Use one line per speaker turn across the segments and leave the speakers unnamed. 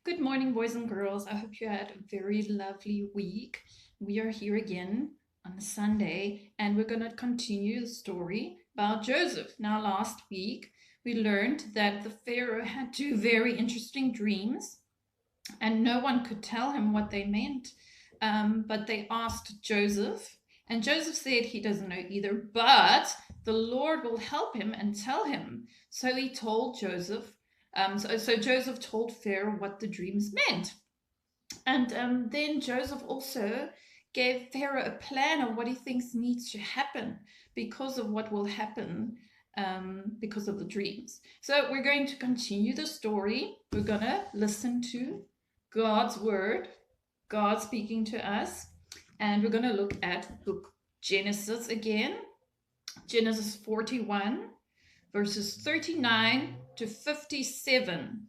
Good morning, boys and girls. I hope you had a very lovely week. We are here again on a Sunday, and we're going to continue the story about Joseph. Now, last week, we learned that the Pharaoh had two very interesting dreams, and no one could tell him what they meant. But they asked Joseph, and Joseph said he doesn't know either, but the Lord will help him and tell him. So he told Joseph. So Joseph told Pharaoh what the dreams meant. And then Joseph also gave Pharaoh a plan of what he thinks needs to happen because of what will happen because of the dreams. So we're going to continue the story. We're going to listen to God's word, God speaking to us. And we're going to look at book Genesis again. Genesis 41, verses 39 to 57.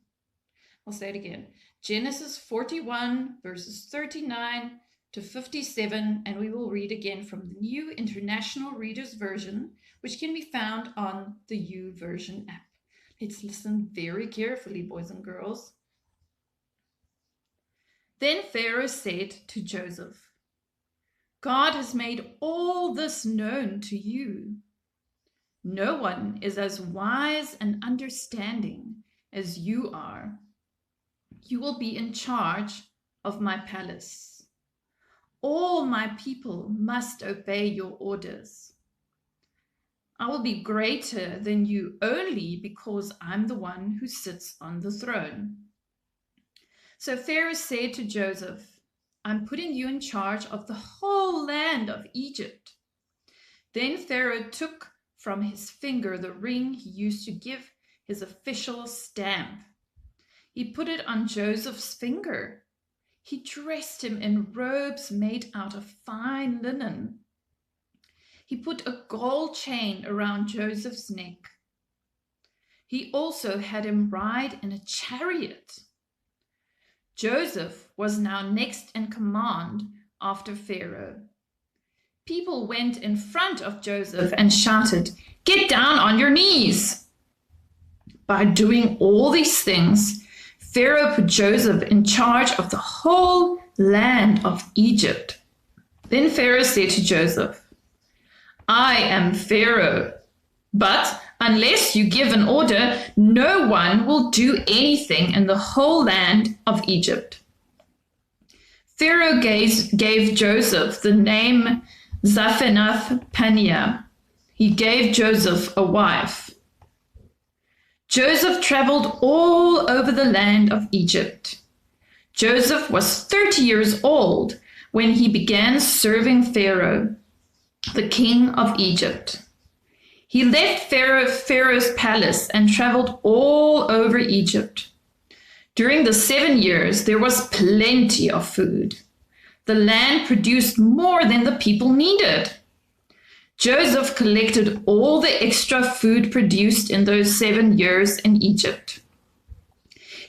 I'll say it again. Genesis 41, verses 39 to 57, and we will read again from the New International Reader's Version, which can be found on the YouVersion app. Let's listen very carefully, boys and girls. Then Pharaoh said to Joseph, God has made all this known to you. No one is as wise and understanding as you are. You will be in charge of my palace. All my people must obey your orders. I will be greater than you only because I'm the one who sits on the throne. So Pharaoh said to Joseph, I'm putting you in charge of the whole land of Egypt. Then Pharaoh took from his finger the ring he used to give his official stamp. He put it on Joseph's finger. He dressed him in robes made out of fine linen. He put a gold chain around Joseph's neck. He also had him ride in a chariot. Joseph was now next in command after Pharaoh. People went in front of Joseph and shouted, "Get down on your knees!" By doing all these things, Pharaoh put Joseph in charge of the whole land of Egypt. Then Pharaoh said to Joseph, I am Pharaoh, but unless you give an order, no one will do anything in the whole land of Egypt. Pharaoh gave Joseph the name Zaphenath-Paneah. He gave Joseph a wife. Joseph traveled all over the land of Egypt. Joseph was 30 years old when he began serving Pharaoh, the king of Egypt. He left Pharaoh's palace and traveled all over Egypt. During the 7 years, there was plenty of food. The land produced more than the people needed. Joseph collected all the extra food produced in those 7 years in Egypt.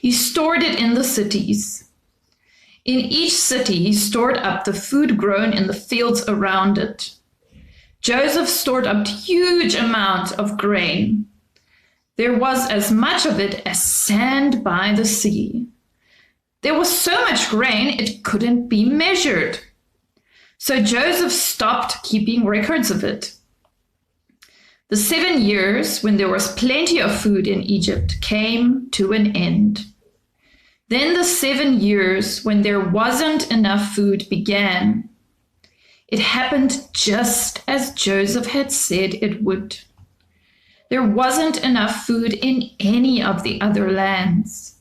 He stored it in the cities. In each city, he stored up the food grown in the fields around it. Joseph stored up huge amounts of grain. There was as much of it as sand by the sea. There was so much grain it couldn't be measured. So Joseph stopped keeping records of it. The 7 years when there was plenty of food in Egypt came to an end. Then the 7 years when there wasn't enough food began. It happened just as Joseph had said it would. There wasn't enough food in any of the other lands,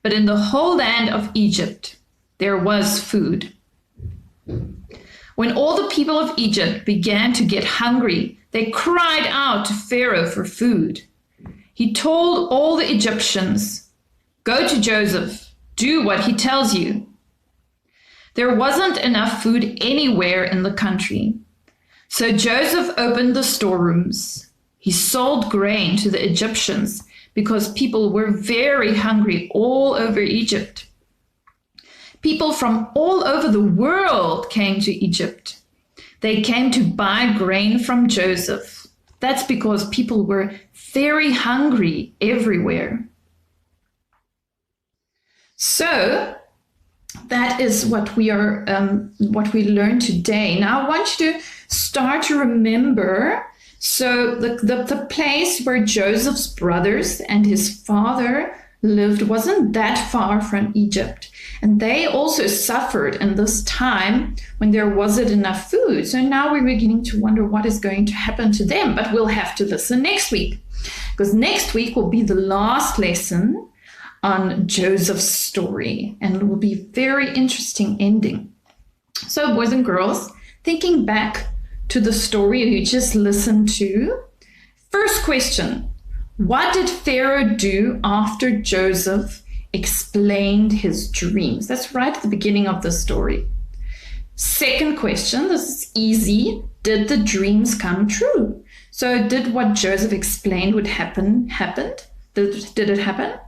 but in the whole land of Egypt, there was food. When all the people of Egypt began to get hungry, they cried out to Pharaoh for food. He told all the Egyptians, "Go to Joseph, do what he tells you." There wasn't enough food anywhere in the country. So Joseph opened the storerooms. He sold grain to the Egyptians because people were very hungry all over Egypt. People from all over the world came to Egypt. They came to buy grain from Joseph. That's because people were very hungry everywhere. So that is what we learned today. Now I want you to start to remember. So the place where Joseph's brothers and his father lived wasn't that far from Egypt. And they also suffered in this time when there wasn't enough food. So now we're beginning to wonder what is going to happen to them. But we'll have to listen next week, because next week will be the last lesson on Joseph's story, and it will be a very interesting ending. So boys and girls, thinking back to the story you just listened to, first question, what did Pharaoh do after Joseph explained his dreams? That's right at the beginning of the story. Second question, this is easy, did the dreams come true? So did what Joseph explained would happen? Did it happen?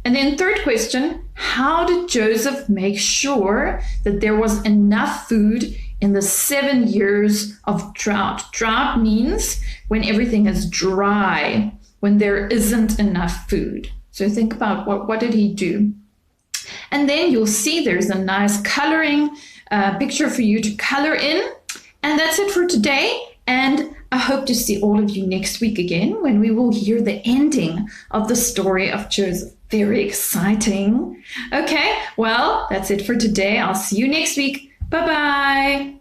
And then third question, how did Joseph make sure that there was enough food in the 7 years of drought? Drought means when everything is dry, when there isn't enough food. So think about what did he do? And then you'll see there's a nice coloring picture for you to color in. And that's it for today. And I hope to see all of you next week again when we will hear the ending of the story of Joseph. Very exciting. Okay, well, that's it for today. I'll see you next week. Bye-bye.